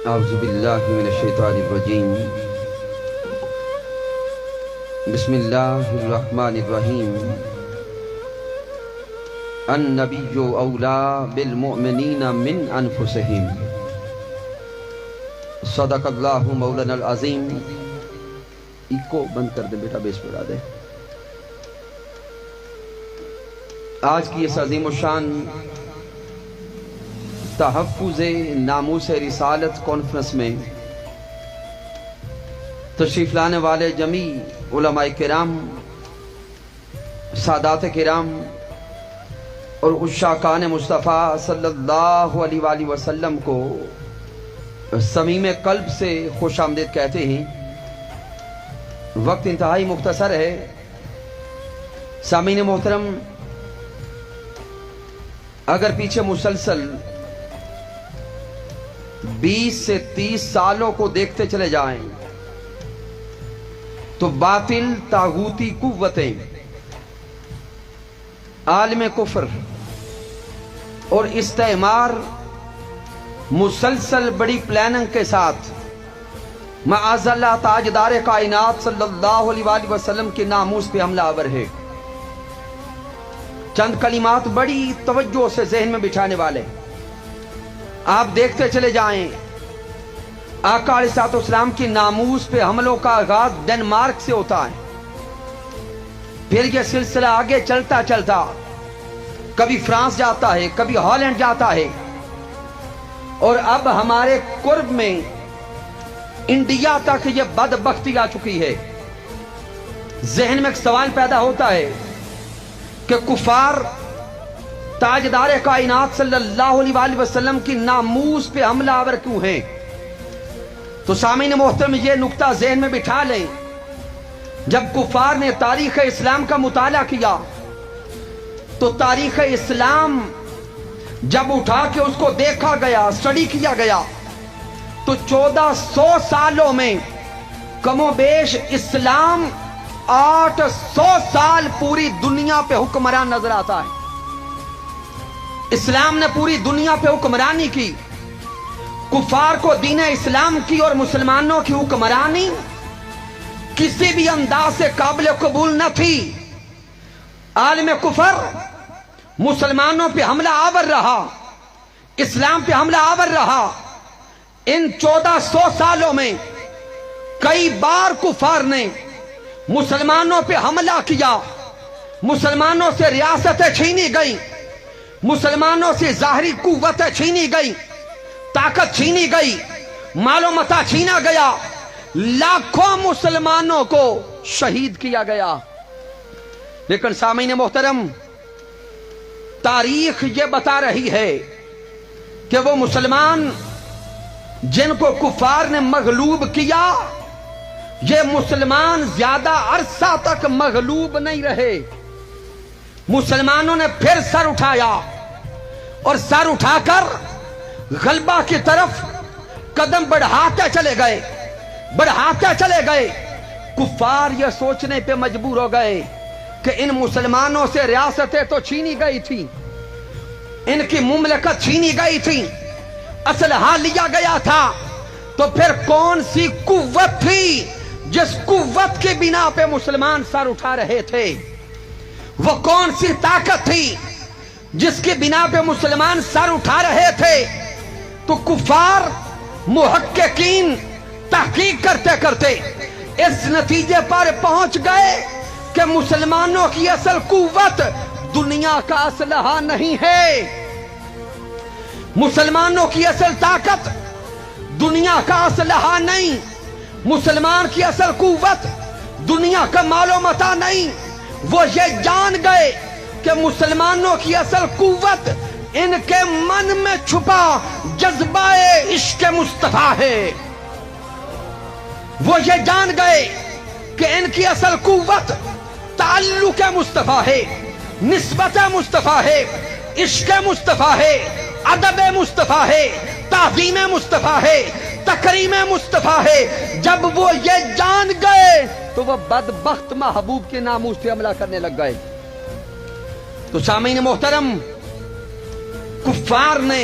اعوذ باللہ من الشیطان الرجیم بسم اللہ الرحمن الرحیم النبی اولا بالمؤمنین من انفسہم صدق اللہ مولانا العظیم۔ ایکو بند کر دیں بیٹا، بیس پڑھا دیں۔ آج کی اس عظیم الشان تحفظ ناموس رسالت کانفرنس میں تشریف لانے والے جمیع علماء کرام، سادات کرام اور عشاقان مصطفیٰ صلی اللہ علیہ وآلہ وسلم کو صمیم قلب سے خوش آمدید کہتے ہیں۔ وقت انتہائی مختصر ہے۔ سامعین محترم، اگر پیچھے مسلسل 20 سے 30 سالوں کو دیکھتے چلے جائیں تو باطل طاغوتی قوتیں، عالم کفر اور استعمار مسلسل بڑی پلاننگ کے ساتھ معاذ اللہ تاجدار کائنات صلی اللہ علیہ وآلہ وسلم کے ناموس پہ حملہ آور ہے۔ چند کلمات بڑی توجہ سے ذہن میں بٹھانے والے آپ دیکھتے چلے جائیں۔ آقا علیہ الصلوۃ والسلام کی ناموس پہ حملوں کا آغاز ڈنمارک سے ہوتا ہے، پھر یہ سلسلہ آگے چلتا چلتا کبھی فرانس جاتا ہے، کبھی ہالینڈ جاتا ہے، اور اب ہمارے قرب میں انڈیا تک یہ بدبختی آ چکی ہے۔ ذہن میں ایک سوال پیدا ہوتا ہے کہ کفار تاجدار کائنات صلی اللہ علیہ وآلہ وسلم کی ناموس پہ حملہ آور کیوں ہیں؟ تو سامعین محترم، یہ نقطہ ذہن میں بٹھا لیں، جب کفار نے تاریخ اسلام کا مطالعہ کیا تو تاریخ اسلام جب اٹھا کے اس کو دیکھا گیا، اسٹڈی کیا گیا، تو 1400 سالوں میں کم و بیش اسلام 800 سال پوری دنیا پہ حکمران نظر آتا ہے۔ اسلام نے پوری دنیا پہ حکمرانی کی۔ کفار کو دین اسلام کی اور مسلمانوں کی حکمرانی کسی بھی انداز سے قابل قبول نہ تھی۔ عالم کفر مسلمانوں پہ حملہ آور رہا، اسلام پہ حملہ آور رہا۔ ان 1400 سالوں میں کئی بار کفار نے مسلمانوں پہ حملہ کیا، مسلمانوں سے ریاستیں چھینی گئی، مسلمانوں سے ظاہری قوتیں چھینی گئی، طاقت چھینی گئی، مال و متاع چھینا گیا، لاکھوں مسلمانوں کو شہید کیا گیا۔ لیکن سامعین محترم، تاریخ یہ بتا رہی ہے کہ وہ مسلمان جن کو کفار نے مغلوب کیا، یہ مسلمان زیادہ عرصہ تک مغلوب نہیں رہے۔ مسلمانوں نے پھر سر اٹھایا اور سر اٹھا کر غلبہ کی طرف قدم بڑھاتے چلے گئے، بڑھاتے چلے گئے۔ کفار یہ سوچنے پہ مجبور ہو گئے کہ ان مسلمانوں سے ریاستیں تو چھینی گئی تھی، ان کی مملکت چھینی گئی تھی، اسلحہ لیا گیا تھا، تو پھر کون سی قوت تھی جس قوت کی بنا پہ مسلمان سر اٹھا رہے تھے؟ وہ کون سی طاقت تھی جس کی بنا پہ مسلمان سر اٹھا رہے تھے؟ تو کفار محققین تحقیق کرتے کرتے اس نتیجے پر پہنچ گئے کہ مسلمانوں کی اصل قوت دنیا کا اسلحہ نہیں ہے، مسلمانوں کی اصل طاقت دنیا کا اسلحہ نہیں، مسلمان کی اصل قوت دنیا کا مال و متاع نہیں۔ وہ یہ جان گئے کہ مسلمانوں کی اصل قوت ان کے من میں چھپا جذبہ عشق مصطفیٰ ہے۔ وہ یہ جان گئے کہ ان کی اصل قوت تعلق مصطفیٰ ہے، نسبت مصطفیٰ ہے، عشق مصطفیٰ ہے، ادب مصطفیٰ ہے، تعظیم مصطفیٰ ہے، تکریم مصطفیٰ ہے۔ جب وہ یہ جان گئے تو وہ بدبخت محبوب کے ناموس پہ حملہ کرنے لگ گئے۔ تو سامعین محترم، کفار نے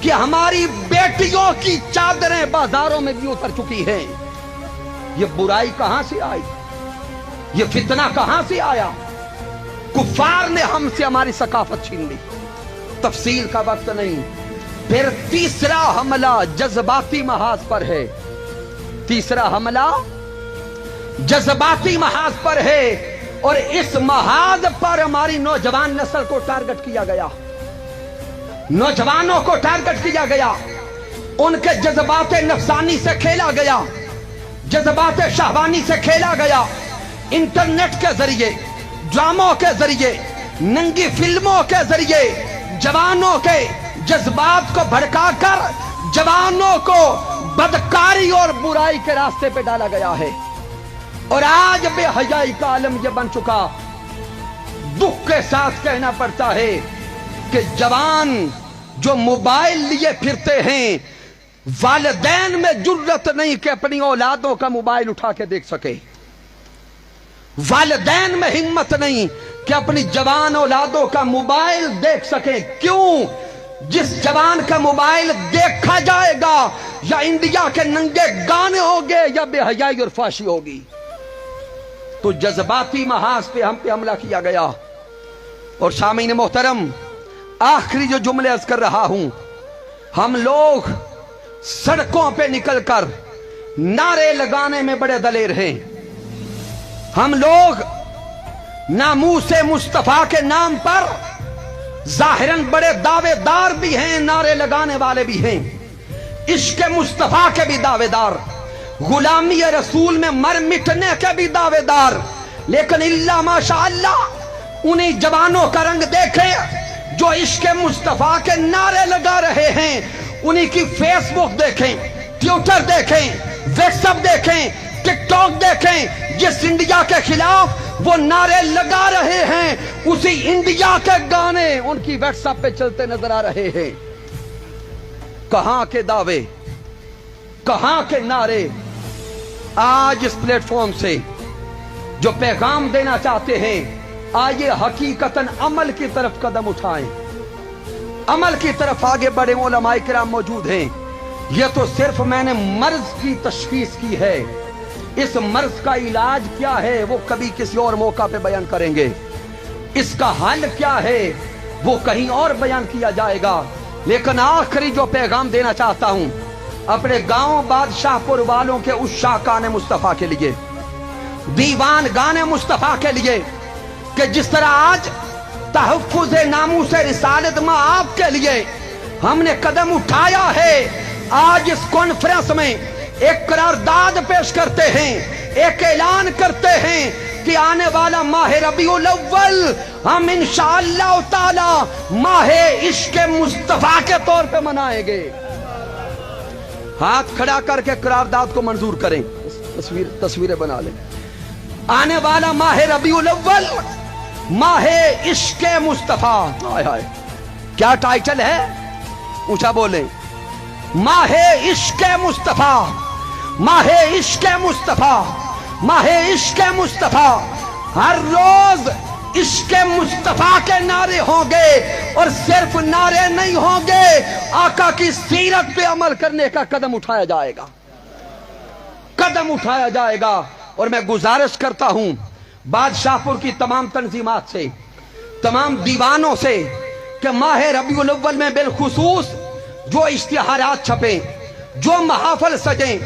کہ ہماری بیٹیوں کی چادریں بازاروں میں بھی اتر چکی ہیں. یہ برائی کہاں سے آئی؟ یہ فتنہ کہاں سے آیا؟ کفار نے ہم سے ہماری ثقافت چھین لی. تفصیل کا وقت نہیں. پھر تیسرا حملہ جذباتی محاذ پر ہے. تیسرا حملہ جذباتی محاذ پر ہے، اور اس محاذ پر ہماری نوجوان نسل کو ٹارگٹ کیا گیا. نوجوانوں کو ٹارگٹ کیا گیا. ان کے جذبات نفسانی سے کھیلا گیا، جذبات شہوانی سے کھیلا گیا. انٹرنیٹ کے ذریعے، ڈراموں کے ذریعے، ننگی فلموں کے ذریعے جوانوں کے جذبات کو بھڑکا کر جوانوں کو بدکاری اور برائی کے راستے پہ ڈالا گیا ہے. اور آج بے حیائی کا عالم یہ بن چکا. دکھ کے ساتھ کہنا پڑتا ہے کہ جوان جو موبائل لیے پھرتے ہیں، والدین میں جرت نہیں کہ اپنی اولادوں کا موبائل اٹھا کے دیکھ سکے. والدین میں ہمت نہیں کہ اپنی جوان اولادوں کا موبائل دیکھ سکیں. کیوں؟ جس جوان کا موبائل دیکھا جائے گا یا انڈیا کے ننگے گانے ہوں گے یا بے حیائی اور فحاشی ہوگی. تو جذباتی محاذ پہ ہم پہ حملہ کیا گیا. اور سامعین محترم، آخری جو جملے عرض کر رہا ہوں، ہم لوگ سڑکوں پہ نکل کر نعرے لگانے میں بڑے دلیر ہیں. ہم لوگ ناموس مصطفیٰ کے نام پر ظاہراً بڑے دعوے دار بھی ہیں، نعرے لگانے والے بھی ہیں، عشق مصطفیٰ کے بھی دعوے دار، غلامی رسول میں مر مٹنے کے بھی دعوے دار. لیکن اللہ ماشاء اللہ انہی جوانوں کا رنگ دیکھیں جو عشق مصطفیٰ کے نعرے لگا رہے ہیں. انہی کی فیس بک دیکھیں، ٹویٹر دیکھیں، واٹس ایپ دیکھیں، ٹک ٹاک دیکھیں. جس انڈیا کے خلاف وہ نعرے لگا رہے ہیں، اسی انڈیا کے گانے ان کی واٹس ایپ پہ چلتے نظر آ رہے ہیں. کہاں کے دعوے، کہاں کے نعرے. آج اس پلیٹ فارم سے جو پیغام دینا چاہتے ہیں، آئیے حقیقتاً عمل کی طرف قدم اٹھائیں، عمل کی طرف آگے بڑھیں. علماء کرام موجود ہیں. یہ تو صرف میں نے مرض کی تشخیص کی ہے. اس مرض کا علاج کیا ہے وہ کبھی کسی اور موقع پہ بیان کریں گے. اس کا حل کیا ہے وہ کہیں اور بیان کیا جائے گا. لیکن آخری جو پیغام دینا چاہتا ہوں اپنے گاؤں بادشاہ پور والوں کے عشاقان مصطفیٰ کے لیے، دیوان گانے مصطفیٰ کے لیے، کہ جس طرح آج تحفظ ناموس رسالت آپ کے لیے ہم نے قدم اٹھایا ہے، آج اس کانفرنس میں ایک قرارداد پیش کرتے ہیں، ایک اعلان کرتے ہیں کہ آنے والا ماہ ربیع الاول ہم انشاءاللہ تعالی ماہ عشق مصطفیٰ کے طور پہ منائیں گے. ہاتھ کھڑا کر کے قرارداد کو منظور کریں، تصویریں بنا لیں. آنے والا ماہ ربیع الاول ماہ عشق مصطفیٰ. ہائے ہائے کیا ٹائٹل ہے، اونچا بولیں. ماہ عشق مصطفیٰ، ماہ عشق مصطفیٰ، ماہ عشق مصطفیٰ. ہر روز عشق مصطفیٰ کے نعرے ہوں گے، اور صرف نعرے نہیں ہوں گے، آقا کی سیرت پہ عمل کرنے کا قدم اٹھایا جائے گا، قدم اٹھایا جائے گا. اور میں گزارش کرتا ہوں بادشاہ پور کی تمام تنظیمات سے، تمام دیوانوں سے، کہ ماہ ربیع الاول میں بالخصوص جو اشتہارات چھپیں، جو محافل سجیں،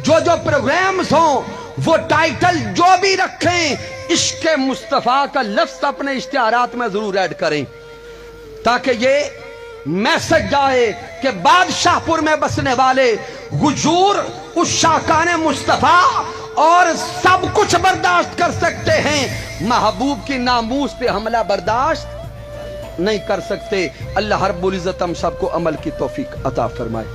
جو پروگرامز ہوں، وہ ٹائٹل جو بھی رکھیں، عشق مصطفیٰ کا لفظ اپنے اشتہارات میں ضرور ایڈ کریں، تاکہ یہ میسج جائے کہ بادشاہ پور میں بسنے والے حضور عشاقان مصطفیٰ اور سب کچھ برداشت کر سکتے ہیں، محبوب کی ناموس پہ حملہ برداشت نہیں کر سکتے. اللہ رب العزت ہم سب کو عمل کی توفیق عطا فرمائے.